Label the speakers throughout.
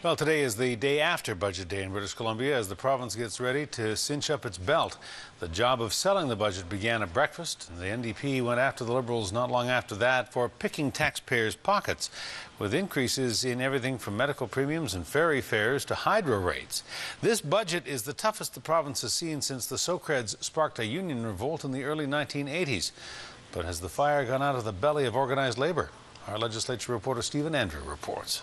Speaker 1: Well, today is the day after Budget Day in British Columbia as the province gets ready to cinch up its belt. The job of selling the budget began at breakfast, and the NDP went after the Liberals not long after that for picking taxpayers' pockets, with increases in everything from medical premiums and ferry fares to hydro rates. This budget is the toughest the province has seen since the Socreds sparked a union revolt in the early 1980s. But has the fire gone out of the belly of organized labor? Our Legislature reporter Stephen Andrew reports.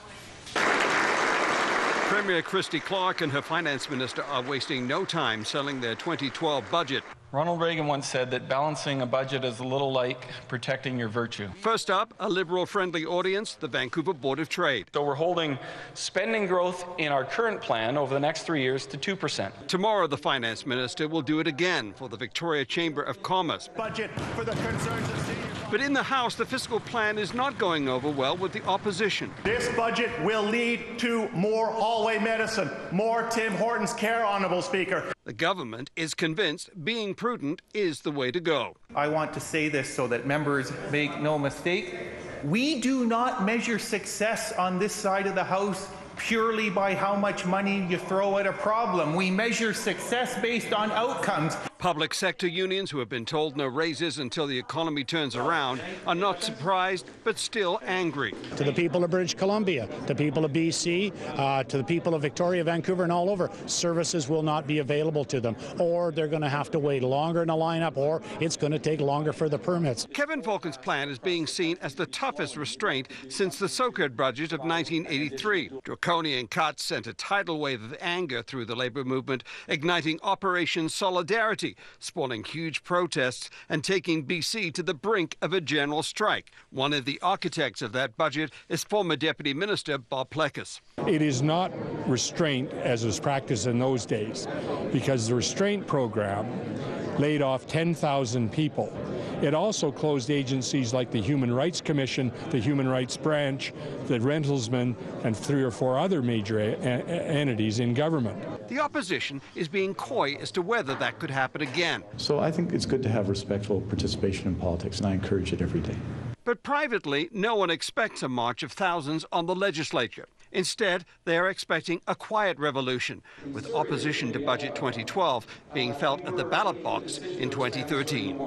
Speaker 2: Premier Christy Clark and her finance minister are wasting no time selling their 2012 budget.
Speaker 3: Ronald Reagan once said that balancing a budget is a little like protecting your virtue.
Speaker 2: First up, a Liberal-friendly audience, the Vancouver Board of Trade.
Speaker 3: So we're holding spending growth in our current plan over the next 3 years to 2%.
Speaker 2: Tomorrow, the finance minister will do it again for the Victoria Chamber of Commerce.
Speaker 4: Budget for the concerns of seniors.
Speaker 2: But in the House, the fiscal plan is not going over well with the opposition.
Speaker 4: This budget will lead to more hallway medicine, more Tim Hortons care, Honourable Speaker.
Speaker 2: The government is convinced being prudent is the way to go.
Speaker 5: I want to say this so that members make no mistake. We do not measure success on this side of the House purely by how much money you throw at a problem. We measure success based on outcomes.
Speaker 2: Public sector unions, who have been told no raises until the economy turns around, are not surprised but still angry.
Speaker 6: To the people of British Columbia, to people of BC, to the people of Victoria, Vancouver and all over, services will not be available to them, or they're going to have to wait longer in a lineup, or it's going to take longer for the permits.
Speaker 2: Kevin Falcon's plan is being seen as the toughest restraint since the Socred budget of 1983. Draconian cuts sent a tidal wave of anger through the Labour movement, igniting Operation Solidarity, spawning huge protests and taking BC to the brink of a general strike. One of the architects of that budget is former Deputy Minister Bob Plecas.
Speaker 7: It is not restraint as was practiced in those days, because the restraint program laid off 10,000 people. It also closed agencies like the Human Rights Commission, the Human Rights Branch, the Rentalsman, and 3 or 4 other major entities in government.
Speaker 2: The opposition is being coy as to whether that could happen again.
Speaker 8: So I think it's good to have respectful participation in politics, and I encourage it every day.
Speaker 2: But privately, no one expects a march of thousands on the legislature. Instead, they are expecting a quiet revolution, with opposition to Budget 2012 being felt at the ballot box in 2013.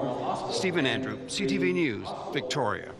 Speaker 2: Stephen Andrew, CTV News, Victoria.